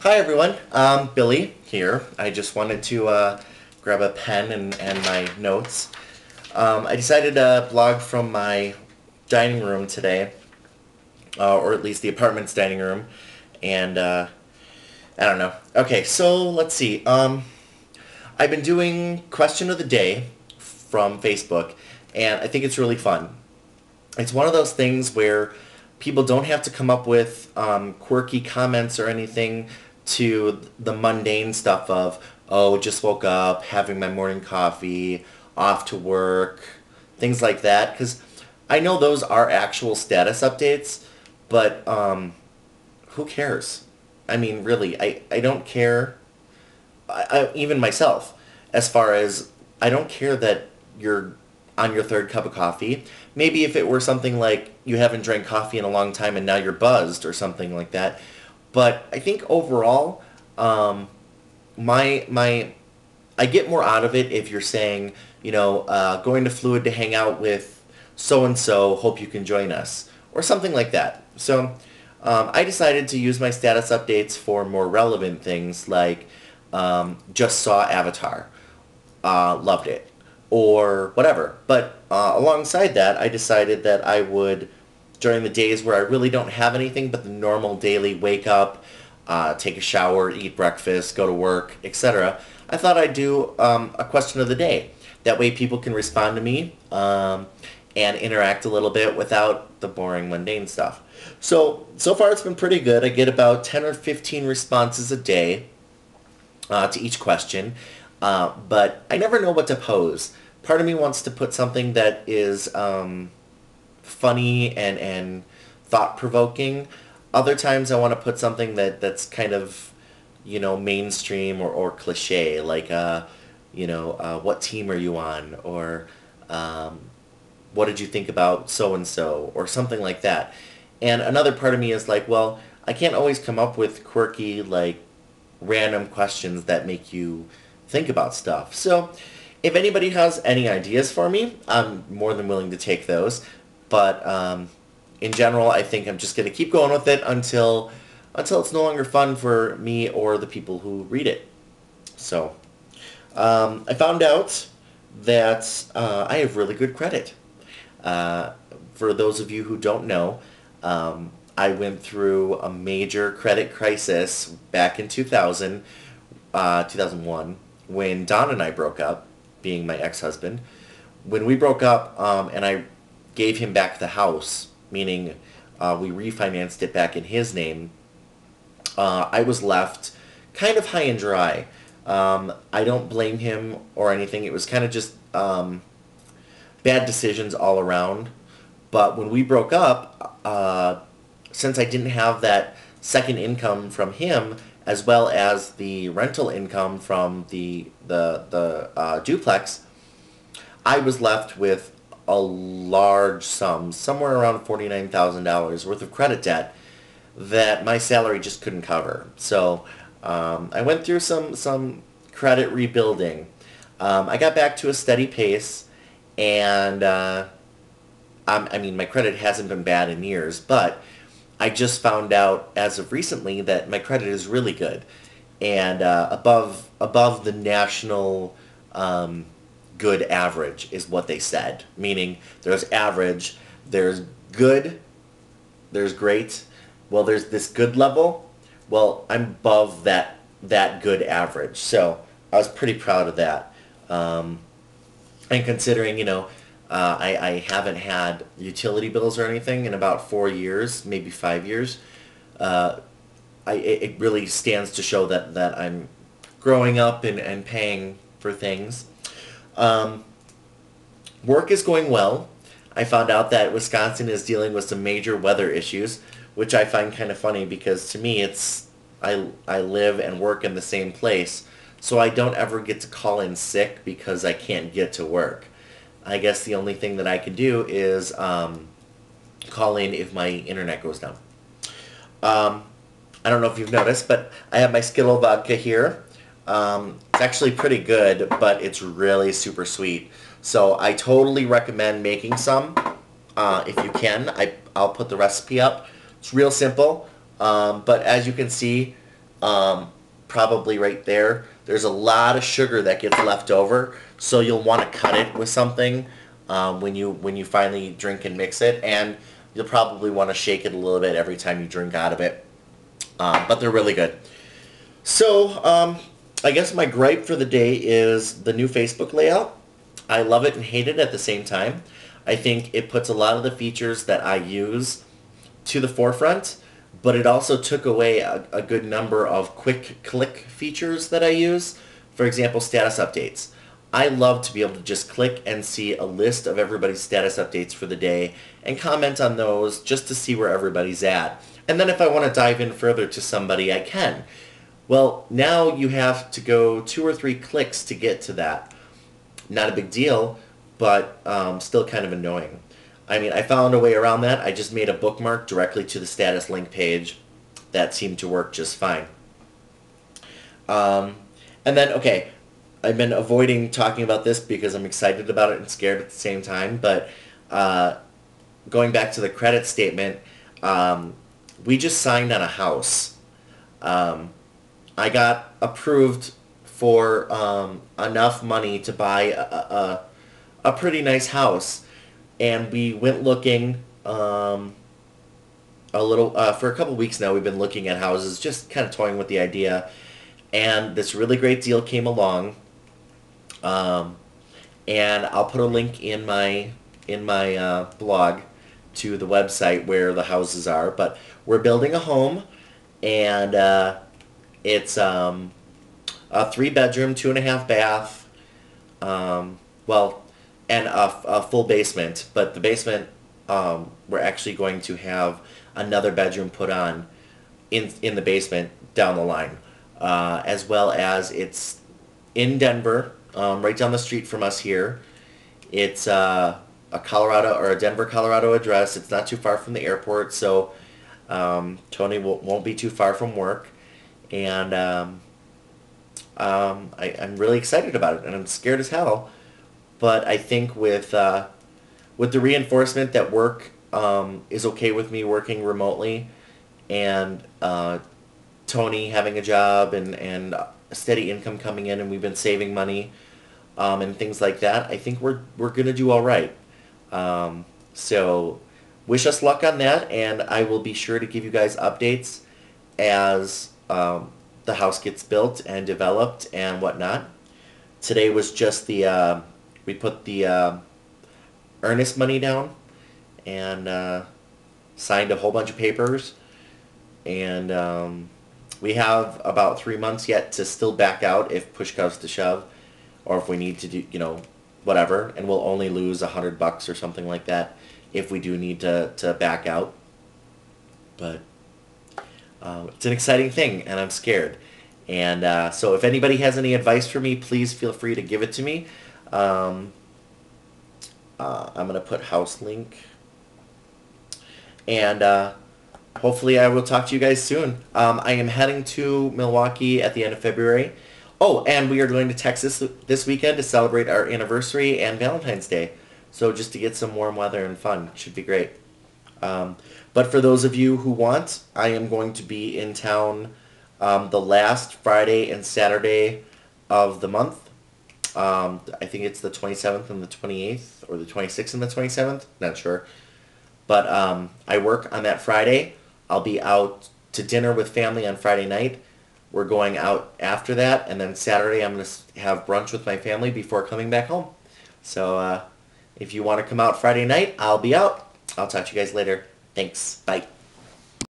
Hi everyone, Billy here. I just wanted to grab a pen and my notes. I decided to blog from my dining room today, or at least the apartment's dining room, and I don't know. Okay, so let's see. I've been doing question of the day from Facebook, and I think it's really fun. It's one of those things where people don't have to come up with quirky comments or anything to the mundane stuff of, oh, just woke up, having my morning coffee, off to work, things like that. Because I know those are actual status updates, but who cares? I mean, really, I don't care. Even myself, as far as I don't care that you're on your third cup of coffee. Maybe if it were something like you haven't drank coffee in a long time and now you're buzzed or something like that. But I think overall, my I get more out of it if you're saying, going to Fluid to hang out with so and so. Hope you can join us or something like that. So I decided to use my status updates for more relevant things like just saw Avatar, loved it, or whatever. But alongside that, I decided that I would, during the days where I really don't have anything but the normal daily wake up, take a shower, eat breakfast, go to work, etc., I thought I'd do a question of the day. That way people can respond to me and interact a little bit without the boring, mundane stuff. So far it's been pretty good. I get about 10 or 15 responses a day to each question, but I never know what to pose. Part of me wants to put something that is funny and thought-provoking. Other times I want to put something that's kind of, mainstream or cliche, like, what team are you on? Or what did you think about so-and-so? Or something like that. And another part of me is like, well, I can't always come up with quirky, like, random questions that make you think about stuff. So if anybody has any ideas for me, I'm more than willing to take those. But in general, I think I'm just going to keep going with it until it's no longer fun for me or the people who read it. So I found out that I have really good credit. For those of you who don't know, I went through a major credit crisis back in 2001, when Don and I broke up, being my ex-husband. When we broke up, and I gave him back the house, meaning we refinanced it back in his name, I was left kind of high and dry. I don't blame him or anything. It was kind of just bad decisions all around. But when we broke up, since I didn't have that second income from him, as well as the rental income from the duplex, I was left with a large sum, somewhere around $49,000 worth of credit debt that my salary just couldn't cover. So I went through some credit rebuilding. I got back to a steady pace, and I mean, my credit hasn't been bad in years, but I just found out as of recently that my credit is really good, and above the national good average is what they said. Meaning there's average, there's good, there's great. Well, there's this good level. Well, I'm above that good average, so I was pretty proud of that. And considering, I haven't had utility bills or anything in about 4 years, maybe 5 years. It really stands to show that I'm growing up and paying for things. Work is going well. I found out that Wisconsin is dealing with some major weather issues, which I find kind of funny because to me I live and work in the same place, so I don't ever get to call in sick because I can't get to work. I guess the only thing that I can do is call in if my internet goes down. I don't know if you've noticed, but I have my Skittle vodka here. It's actually pretty good, but it's really super sweet. So I totally recommend making some if you can. I'll put the recipe up. It's real simple, but as you can see, probably right there. There's a lot of sugar that gets left over, so you'll want to cut it with something when you finally drink and mix it, and you'll probably want to shake it a little bit every time you drink out of it. But they're really good. So I guess my gripe for the day is the new Facebook layout. I love it and hate it at the same time. I think it puts a lot of the features that I use to the forefront, but it also took away a good number of quick click features that I use. For example, status updates. I love to be able to just click and see a list of everybody's status updates for the day and comment on those just to see where everybody's at. And then if I want to dive in further to somebody, I can. Well, now you have to go 2 or 3 clicks to get to that. Not a big deal, but still kind of annoying. I mean, I found a way around that. I just made a bookmark directly to the status link page. That seemed to work just fine. And then, okay, I've been avoiding talking about this because I'm excited about it and scared at the same time, but going back to the credit statement, we just signed on a house. I got approved for enough money to buy a pretty nice house, and we went looking a little for a couple weeks now. We've been looking at houses, just kind of toying with the idea, and this really great deal came along. And I'll put a link in my blog to the website where the houses are. But we're building a home, and it's a 3-bedroom, 2.5 bath. Well, and a full basement. But the basement, we're actually going to have another bedroom put on in the basement down the line, as well as it's in Denver. Right down the street from us here. It's a Colorado or a Denver, Colorado address. It's not too far from the airport, so Tony won't be too far from work. And I'm really excited about it, and I'm scared as hell. But I think with the reinforcement that work is okay with me working remotely, and Tony having a job and a steady income coming in, and we've been saving money and things like that, I think we're gonna do all right. So wish us luck on that, and I will be sure to give you guys updates as the house gets built and developed and whatnot. Today was just the we put the earnest money down and signed a whole bunch of papers, and we have about 3 months yet to still back out if push comes to shove, or if we need to do, whatever, and we'll only lose $100 or something like that if we do need to back out. But it's an exciting thing, and I'm scared. And so if anybody has any advice for me, please feel free to give it to me. I'm going to put house link. And hopefully I will talk to you guys soon. I am heading to Milwaukee at the end of February. Oh, and we are going to Texas this weekend to celebrate our anniversary and Valentine's Day. So just to get some warm weather and fun. Should be great. But for those of you who want, I am going to be in town the last Friday and Saturday of the month. I think it's the 27th and the 28th, or the 26th and the 27th. Not sure. But I work on that Friday. I'll be out to dinner with family on Friday night. We're going out after that, and then Saturday I'm going to have brunch with my family before coming back home. So if you want to come out Friday night, I'll be out. I'll talk to you guys later. Thanks. Bye.